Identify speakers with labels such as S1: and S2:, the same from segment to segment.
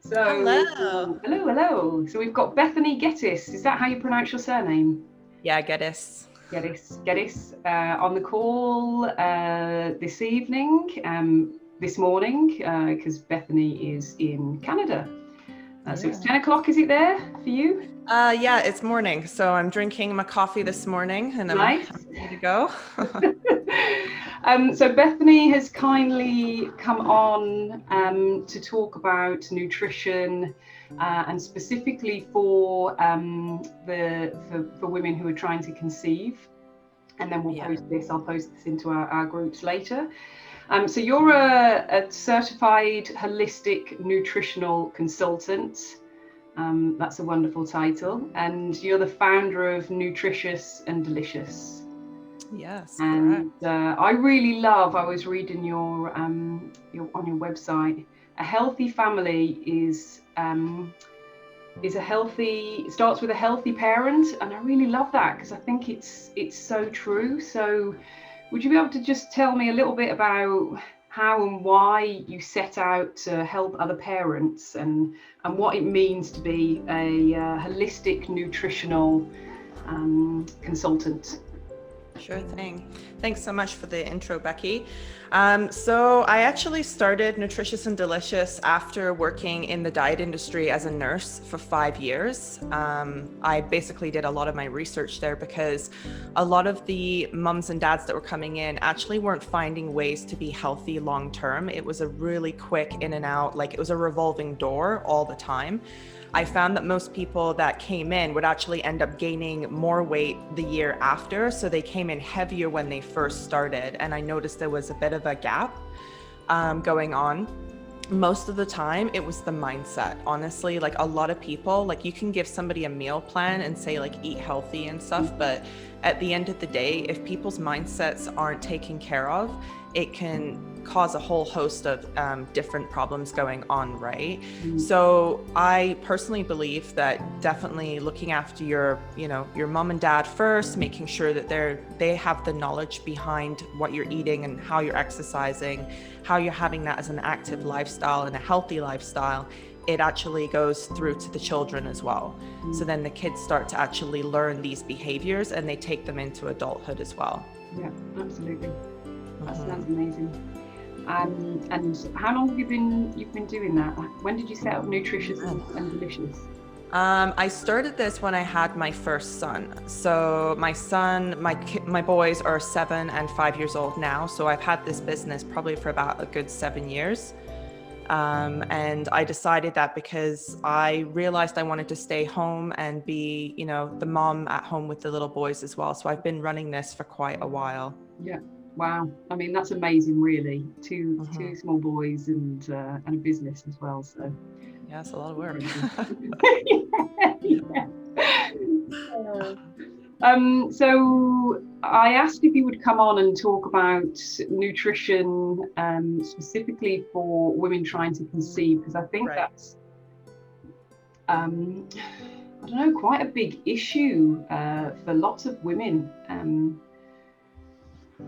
S1: So,
S2: Hello.
S1: hello. So we've got Bethany Gettis. Is that how you pronounce your surname?
S2: Yeah, Geddes.
S1: Gettis, on the call this morning, because Bethany is in Canada. So it's 10 o'clock, is it there for you?
S2: Yeah, it's morning. So I'm drinking my coffee this morning and I'm
S1: Nice.
S2: ready to go.
S1: So Bethany has kindly come on to talk about nutrition and specifically for women who are trying to conceive. And then I'll post this into our groups later. So you're a certified holistic nutritional consultant. That's a wonderful title. And you're the founder of Nutritious and Delicious.
S2: Yes,
S1: And I was reading your on your website, a healthy family is a healthy, it starts with a healthy parent, and I really love that because I think it's so true. So would you be able to just tell me a little bit about how and why you set out to help other parents and what it means to be a holistic nutritional consultant?
S2: Sure thing. Thanks so much for the intro, Becky. So I actually started Nutritious and Delicious after working in the diet industry as a nurse for 5 years. I basically did a lot of my research there because a lot of the mums and dads that were coming in actually weren't finding ways to be healthy long term. It was a really quick in and out, like it was a revolving door all the time. I found that most people that came in would actually end up gaining more weight the year after. So they came in heavier when they first started. And I noticed there was a bit of a gap going on. Most of the time it was the mindset. Honestly, like a lot of people, like you can give somebody a meal plan and say like eat healthy and stuff, but at the end of the day, if people's mindsets aren't taken care of, it can cause a whole host of different problems going on, right? So I personally believe that definitely looking after your mom and dad first, making sure that they have the knowledge behind what you're eating and how you're exercising, how you're having that as an active lifestyle and a healthy lifestyle, it actually goes through to the children as well. So then the kids start to actually learn these behaviors and they take them into adulthood as well.
S1: Yeah, absolutely. That sounds amazing. And how long have you've been doing that? When did you set up Nutritious and Delicious?
S2: I started this when I had my first son. So my boys are 7 and 5 years old now. So I've had this business probably for about a good 7 years. And I decided that because I realized I wanted to stay home and be, the mom at home with the little boys as well. So I've been running this for quite a while.
S1: Yeah. Wow. I mean, that's amazing, really. Two small boys and a business as well. So
S2: yeah, it's a lot of work.
S1: So I asked if you would come on and talk about nutrition, specifically for women trying to conceive, because I think that's, I don't know, quite a big issue for lots of women.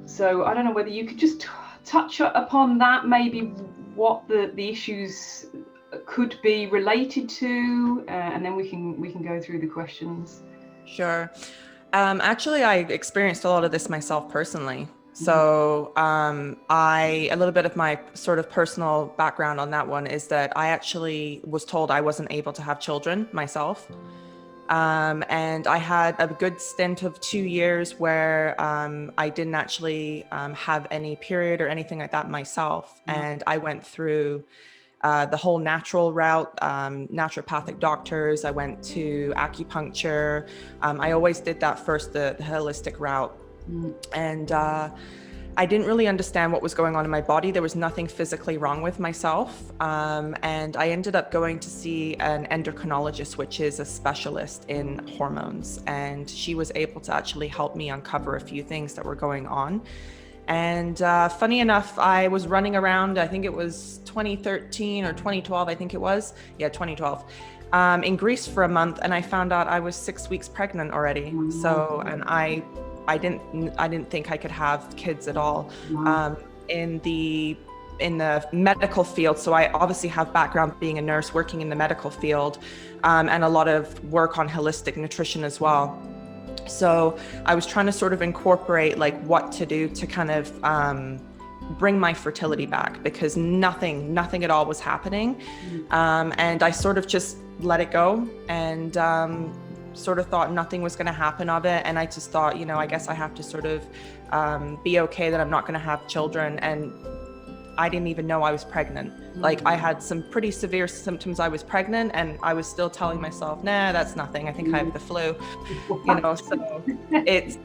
S1: So I don't know whether you could just touch upon that, maybe what the issues could be related to, and then we can go through the questions.
S2: Sure. Actually, I experienced a lot of this myself personally. So a little bit of my sort of personal background on that one is that I actually was told I wasn't able to have children myself. And I had a good stint of 2 years where I didn't actually have any period or anything like that myself. And I went through the whole natural route, naturopathic doctors. I went to acupuncture. I always did that first, the holistic route. And I didn't really understand what was going on in my body. There was nothing physically wrong with myself. And I ended up going to see an endocrinologist, which is a specialist in hormones. And she was able to actually help me uncover a few things that were going on. And funny enough, I was running around, I think it was 2013 or 2012, I think it was. Yeah, 2012. In Greece for a month, and I found out I was 6 weeks pregnant already. So, and I didn't think I could have kids at all. In the the medical field. So I obviously have background being a nurse, working in the medical field, and a lot of work on holistic nutrition as well. So I was trying to sort of incorporate like what to do to kind of bring my fertility back, because nothing at all was happening. And I sort of just let it go, and sort of thought nothing was going to happen of it. And I just thought, you know, I guess I have to sort of be okay that I'm not going to have children. And I didn't even know I was pregnant. Like I had some pretty severe symptoms. I was pregnant, and I was still telling myself, nah, that's nothing. I think I have the flu, you know. So it's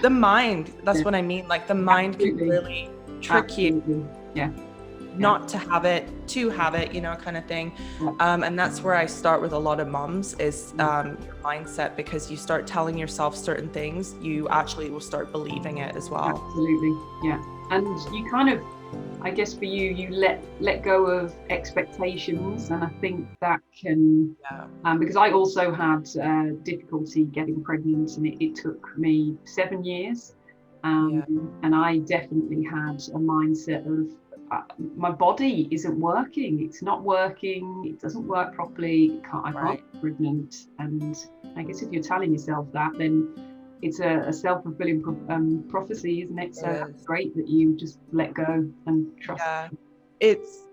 S2: the mind. That's what I mean. Like the mind can really trick you. Not to have it, you know, kind of thing. And that's where I start with a lot of moms is your mindset, because you start telling yourself certain things, you actually will start believing it as well.
S1: Absolutely, yeah. And you kind of, I guess for you let go of expectations, and I think that can, because I also had difficulty getting pregnant, and it took me 7 years, and I definitely had a mindset of my body isn't working, it's not working, it doesn't work properly, I can't get pregnant. And I guess if you're telling yourself that, then it's a self-fulfilling prophecy, isn't it? So that's great that you just let go and trust.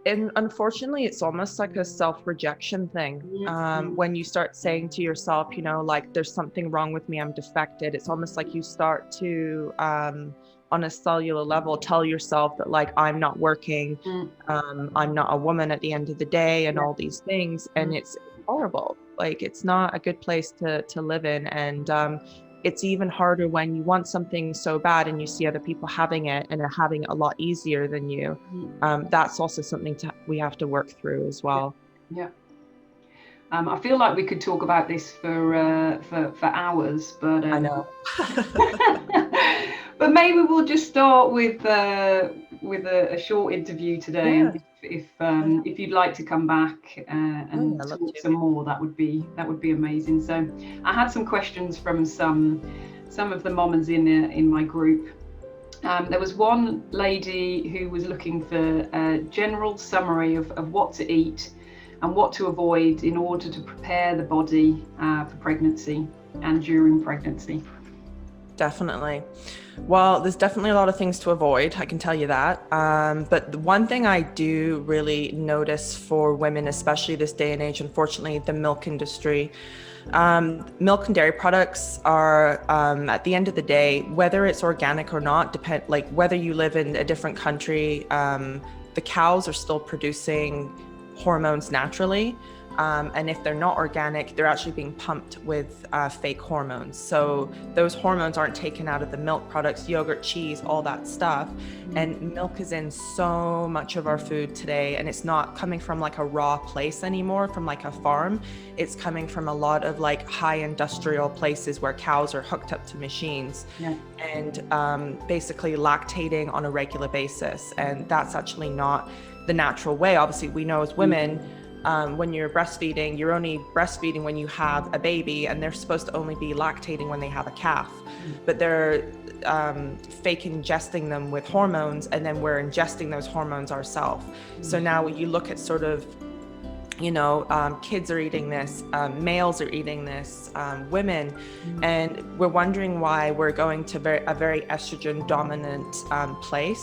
S2: And unfortunately, it's almost like a self-rejection thing. When you start saying to yourself, you know, like there's something wrong with me, I'm defected. It's almost like you start to, on a cellular level, tell yourself that like, I'm not working, I'm not a woman at the end of the day, and all these things. And it's horrible. Like, it's not a good place to live in. And, it's even harder when you want something so bad and you see other people having it and are having it a lot easier than you. That's also something we have to work through as well.
S1: I feel like we could talk about this for hours, but
S2: I know.
S1: But maybe we'll just start with a short interview today. And if you'd like to come back and talk some more, that would be amazing. So I had some questions from some of the mamas in my group. There was one lady who was looking for a general summary of what to eat and what to avoid in order to prepare the body for pregnancy and during pregnancy.
S2: Definitely. Well, there's definitely a lot of things to avoid, I can tell you that. But the one thing I do really notice for women, especially this day and age, unfortunately, the milk industry. Milk and dairy products are, at the end of the day, whether it's organic or not, like whether you live in a different country, the cows are still producing hormones naturally. And if they're not organic, they're actually being pumped with fake hormones. So those hormones aren't taken out of the milk products, yogurt, cheese, all that stuff. And milk is in so much of our food today, and it's not coming from like a raw place anymore, from like a farm. It's coming from a lot of like high industrial places where cows are hooked up to machines and basically lactating on a regular basis. And that's actually not the natural way. Obviously, we know as women, when you're breastfeeding, you're only breastfeeding when you have a baby, and they're supposed to only be lactating when they have a calf. But they're fake ingesting them with hormones, and then we're ingesting those hormones ourselves. So now you look at sort of, you know, kids are eating this, males are eating this, women, and we're wondering why we're going to a very estrogen dominant place,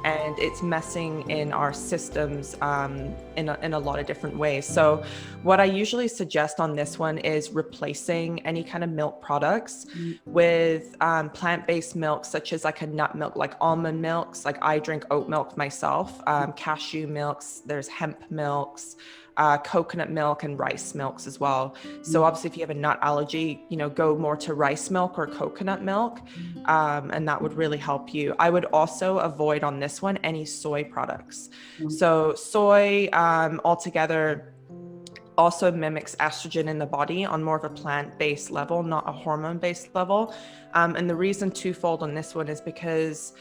S2: and it's messing in our systems in a lot of different ways. So what I usually suggest on this one is replacing any kind of milk products with plant-based milks, such as like a nut milk, like almond milks. Like I drink oat milk myself, cashew milks, there's hemp milks, coconut milk, and rice milks as well. So obviously if you have a nut allergy, you know, go more to rice milk or coconut milk, and that would really help you. I would also avoid on this one any soy products. So soy altogether also mimics estrogen in the body on more of a plant-based level, not a hormone-based level. And the reason twofold on this one is because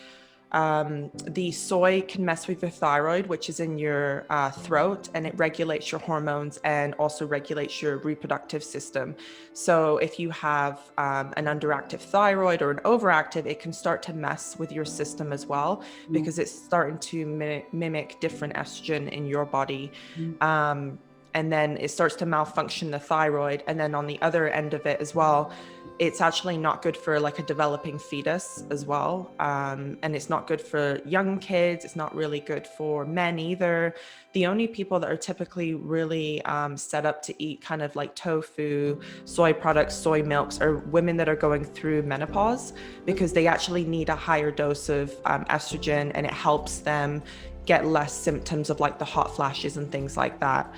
S2: the soy can mess with your thyroid, which is in your throat, and it regulates your hormones and also regulates your reproductive system. So if you have an underactive thyroid or an overactive, it can start to mess with your system as well, because it's starting to mimic different estrogen in your body. And then it starts to malfunction the thyroid. And then on the other end of it as well, it's actually not good for like a developing fetus as well. And it's not good for young kids. It's not really good for men either. The only people that are typically really set up to eat kind of like tofu, soy products, soy milks are women that are going through menopause, because they actually need a higher dose of estrogen, and it helps them get less symptoms of like the hot flashes and things like that.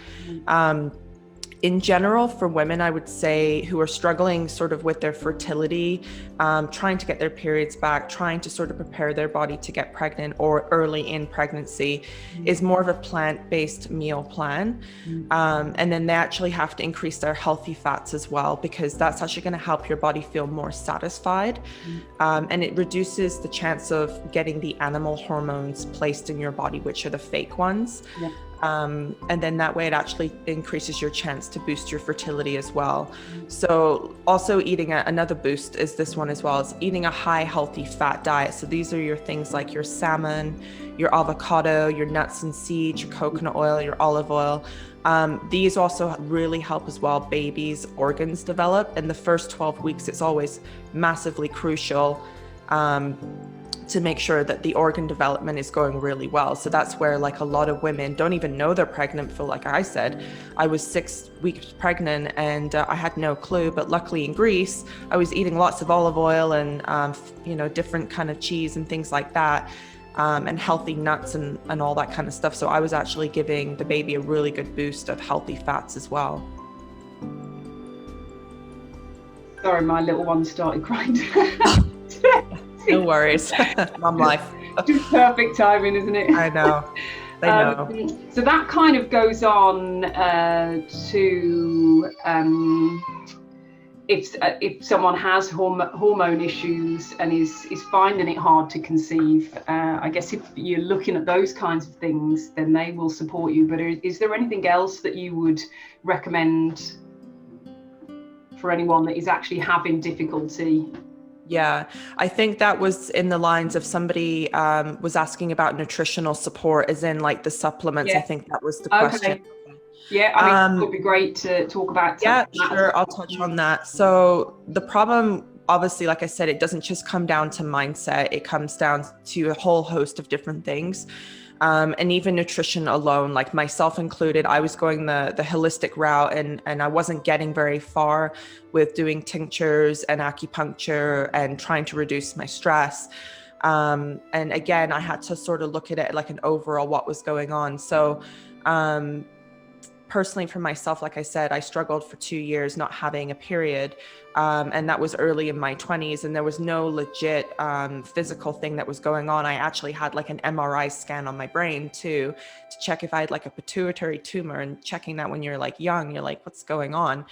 S2: In general, for women, I would say, who are struggling sort of with their fertility, trying to get their periods back, trying to sort of prepare their body to get pregnant or early in pregnancy, is more of a plant-based meal plan. And then they actually have to increase their healthy fats as well, because that's actually going to help your body feel more satisfied. And it reduces the chance of getting the animal hormones placed in your body, which are the fake ones. And then that way it actually increases your chance to boost your fertility as well. So also eating another boost is this one as well, is eating a high healthy fat diet. So these are your things like your salmon, your avocado, your nuts and seeds, your coconut oil, your olive oil. These also really help as well babies' organs develop. In the first 12 weeks, it's always massively crucial to make sure that the organ development is going really well. So that's where like a lot of women don't even know they're pregnant. For like I said, I was 6 weeks pregnant and I had no clue, but luckily in Greece, I was eating lots of olive oil and, different kind of cheese and things like that, and healthy nuts and all that kind of stuff. So I was actually giving the baby a really good boost of healthy fats as well.
S1: Sorry, my little one started crying.
S2: No worries. Mom life.
S1: Just perfect timing, isn't it?
S2: I know.
S1: So that kind of goes on to if someone has hormone issues and is finding it hard to conceive. I guess if you're looking at those kinds of things, then they will support you. But is there anything else that you would recommend for anyone that is actually having difficulty?
S2: Yeah, I think that was in the lines of somebody was asking about nutritional support, as in like the supplements. Yeah. I think that was the question.
S1: Yeah, I mean, it would be great to talk about.
S2: Yeah, sure, I'll touch on that. So the problem, obviously, like I said, it doesn't just come down to mindset. It comes down to a whole host of different things. And even nutrition alone, like myself included, I was going the holistic route and I wasn't getting very far with doing tinctures and acupuncture and trying to reduce my stress. And again, I had to sort of look at it like an overall what was going on. So personally for myself, like I said, I struggled for 2 years not having a period. And that was early in my 20s, and there was no legit physical thing that was going on. I actually had like an MRI scan on my brain too, to check if I had like a pituitary tumor, and checking that when you're like young, you're like, what's going on?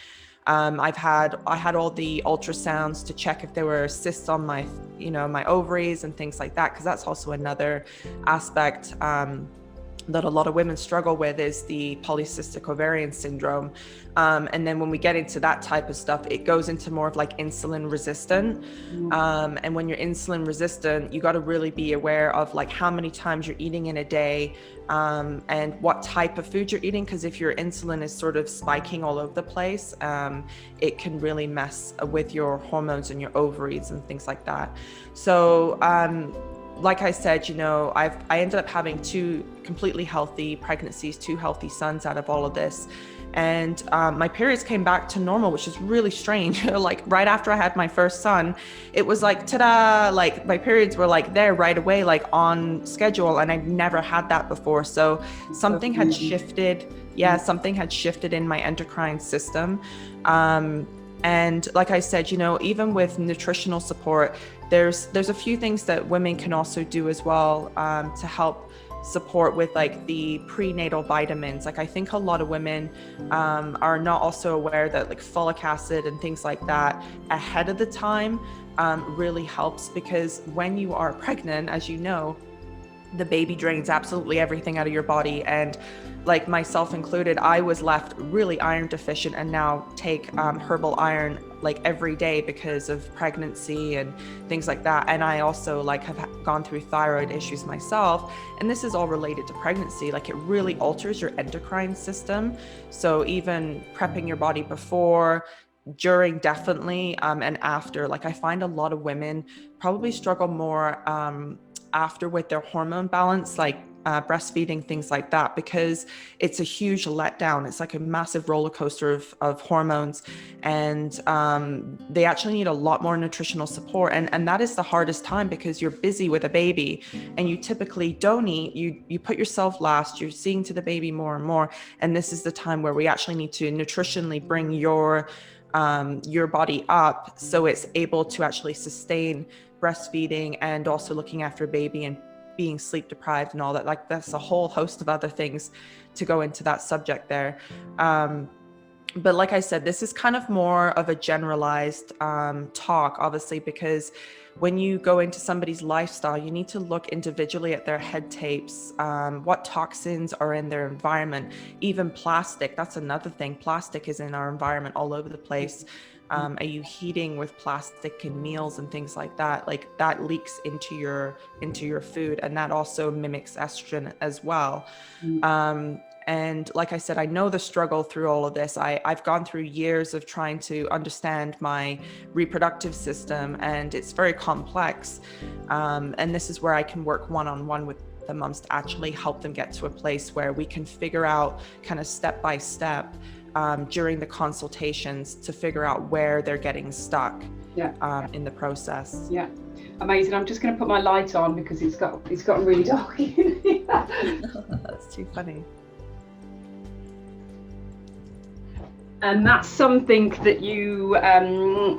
S2: I had all the ultrasounds to check if there were cysts on my, my ovaries and things like that. 'Cause that's also another aspect, that a lot of women struggle with, is the polycystic ovarian syndrome. And then when we get into that type of stuff, it goes into more of like insulin resistant. And when you're insulin resistant, you got to really be aware of like how many times you're eating in a day, and what type of food you're eating. Because if your insulin is sort of spiking all over the place, it can really mess with your hormones and your ovaries and things like that. So, like I said, I ended up having 2 completely healthy pregnancies, 2 healthy sons out of all of this. And my periods came back to normal, which is really strange. Like right after I had my first son, it was like, ta-da, like my periods were like there right away, like on schedule. And I've never had that before. So something had shifted. Yeah, something had shifted in my endocrine system. And like I said, even with nutritional support, there's a few things that women can also do as well, to help support with like the prenatal vitamins. Like I think a lot of women are not also aware that like folic acid and things like that ahead of the time really helps, because when you are pregnant, as you know, the baby drains absolutely everything out of your body. And like myself included, I was left really iron deficient, and now take herbal iron like every day because of pregnancy and things like that. And I also like have gone through thyroid issues myself, and this is all related to pregnancy. Like it really alters your endocrine system. So even prepping your body before, during, definitely, and after, like I find a lot of women probably struggle more after with their hormone balance, like breastfeeding, things like that, because it's a huge letdown. It's like a massive roller coaster of hormones, and they actually need a lot more nutritional support. And that is the hardest time, because you're busy with a baby and you typically don't eat. You put yourself last, you're seeing to the baby more and more. And this is the time where we actually need to nutritionally bring your body up so it's able to actually sustain breastfeeding and also looking after a baby and being sleep deprived and all that. Like that's a whole host of other things to go into that subject there. But like I said, this is kind of more of a generalized talk, obviously, because when you go into somebody's lifestyle, you need to look individually at their head tapes, what toxins are in their environment, even plastic. That's another thing. Plastic is in our environment all over the place. Are you heating with plastic in meals and things like that? Like that leaks into your food, and that also mimics estrogen as well. And like I said, I know the struggle through all of this. I've gone through years of trying to understand my reproductive system, and it's very complex. And this is where I can work one-on-one with the moms to actually help them get to a place where we can figure out kind of step by step during the consultations to figure out where they're getting stuck in the process.
S1: Yeah, amazing. I'm just going to put my light on because it's gotten really dark in here.
S2: That's too funny.
S1: And that's something that you, I'm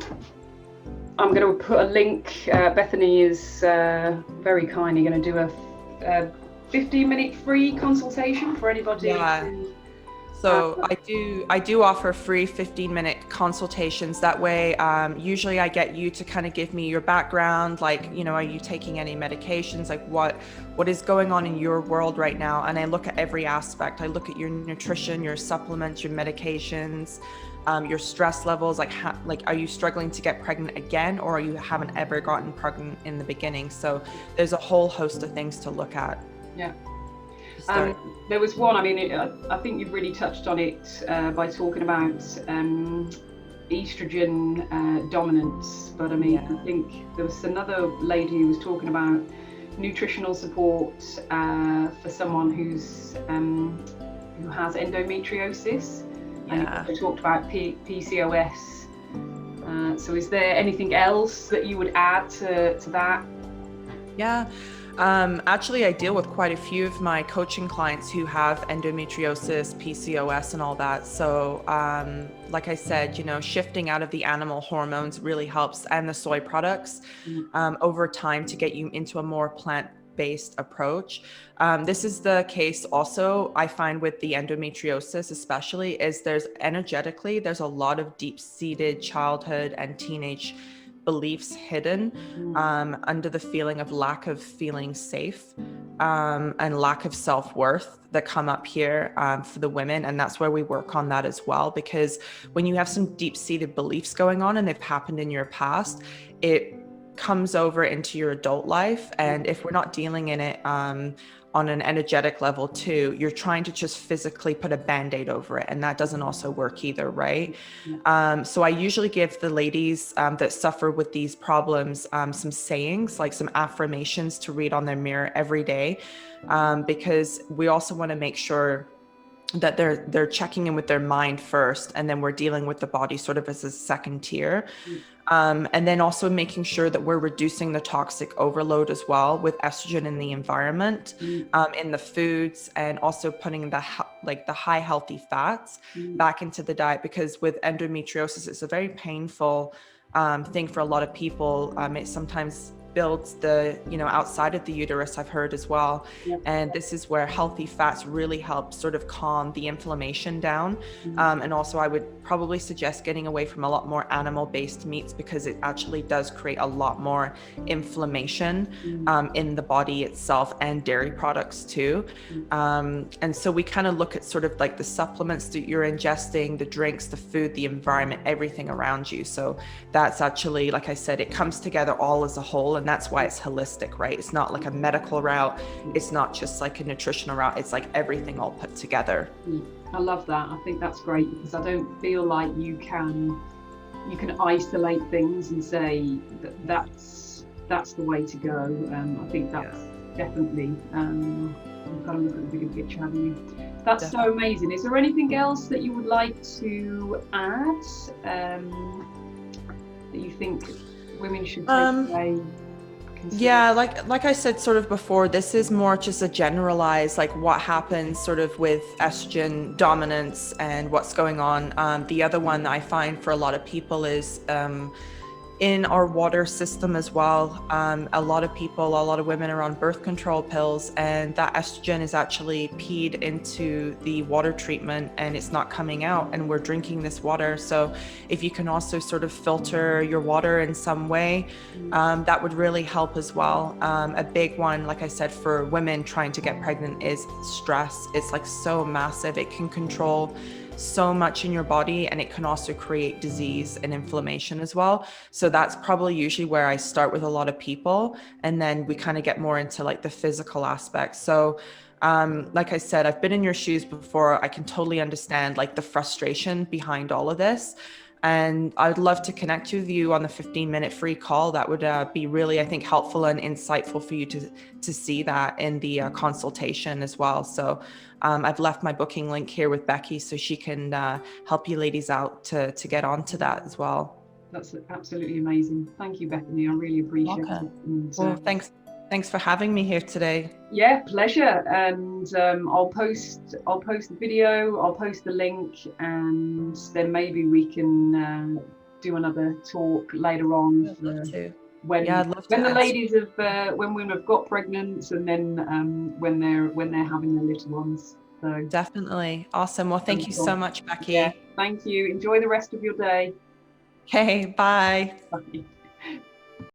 S1: going to put a link. Bethany is very kindly going to do a 15-minute free consultation for anybody.
S2: Yeah. So I do offer free 15-minute consultations. That way, usually I get you to kind of give me your background, like, you know, are you taking any medications? Like what is going on in your world right now? And I look at every aspect. I look at your nutrition, your supplements, your medications, your stress levels, like are you struggling to get pregnant again, or you haven't ever gotten pregnant in the beginning? So there's a whole host of things to look at.
S1: Yeah. There was one, I mean, I think you've really touched on it by talking about estrogen dominance, but I mean, I think there was another lady who was talking about nutritional support for someone who has endometriosis, and you talked about PCOS. So is there anything else that you would add to that?
S2: Yeah. Actually, I deal with quite a few of my coaching clients who have endometriosis, PCOS, and all that. So, like I said, you know, shifting out of the animal hormones really helps, and the soy products over time to get you into a more plant-based approach. This is the case also, I find, with the endometriosis especially, is there's a lot of deep-seated childhood and teenage beliefs hidden under the feeling of lack of feeling safe and lack of self-worth that come up here for the women. And that's where we work on that as well, because when you have some deep-seated beliefs going on and they've happened in your past, it comes over into your adult life. And if we're not dealing in it on an energetic level too, you're trying to just physically put a band-aid over it, and that doesn't also work either, right? So I usually give the ladies that suffer with these problems some sayings, like some affirmations to read on their mirror every day, because we also want to make sure that they're checking in with their mind first, and then we're dealing with the body sort of as a second tier. And then also making sure that we're reducing the toxic overload as well with estrogen in the environment, in the foods, and also putting the high healthy fats back into the diet, because with endometriosis, it's a very painful thing for a lot of people. It sometimes builds the, outside of the uterus, I've heard as well.
S1: Yeah.
S2: And this is where healthy fats really help sort of calm the inflammation down. And also I would probably suggest getting away from a lot more animal-based meats, because it actually does create a lot more inflammation in the body itself, and dairy products too. And so we kind of look at sort of like the supplements that you're ingesting, the drinks, the food, the environment, everything around you. So that's actually, like I said, it comes together all as a whole, and that's why it's holistic, right? It's not like a medical route. It's not just like a nutritional route. It's like everything all put together.
S1: I love that. I think that's great, because I don't feel like you can isolate things and say that's the way to go. I think that's definitely you've got to look at the bigger picture, haven't you? That's definitely so amazing. Is there anything else that you would like to add that you think women should take away?
S2: Yeah, like I said sort of before, this is more just a generalized, like what happens sort of with estrogen dominance and what's going on. The other one I find for a lot of people is in our water system as well. A lot of women are on birth control pills, and that estrogen is actually peed into the water treatment and it's not coming out, and we're drinking this water. So if you can also sort of filter your water in some way, that would really help as well. A big one, like I said, for women trying to get pregnant is stress. It's like so massive. It can control so much in your body, and it can also create disease and inflammation as well. So that's probably usually where I start with a lot of people, and then we kind of get more into like the physical aspects. So like I said, I've been in your shoes before. I can totally understand like the frustration behind all of this. And I'd love to connect with you on the 15-minute free call. That would be really, I think, helpful and insightful for you to see that in the consultation as well. So I've left my booking link here with Becky, so she can help you ladies out to get onto that as well.
S1: That's absolutely amazing. Thank you, Bethany. I really appreciate it. And,
S2: well, thanks for having me here today.
S1: Yeah, pleasure. And I'll post the video, I'll post the link, and then maybe we can do another talk later on.
S2: I'd love to.
S1: When the ladies when women have got pregnant, and then when they're having their little ones. So
S2: definitely. Awesome. Well, thank you so much, Becky.
S1: Yeah, thank you. Enjoy the rest of your day.
S2: Okay, bye.
S1: Bye.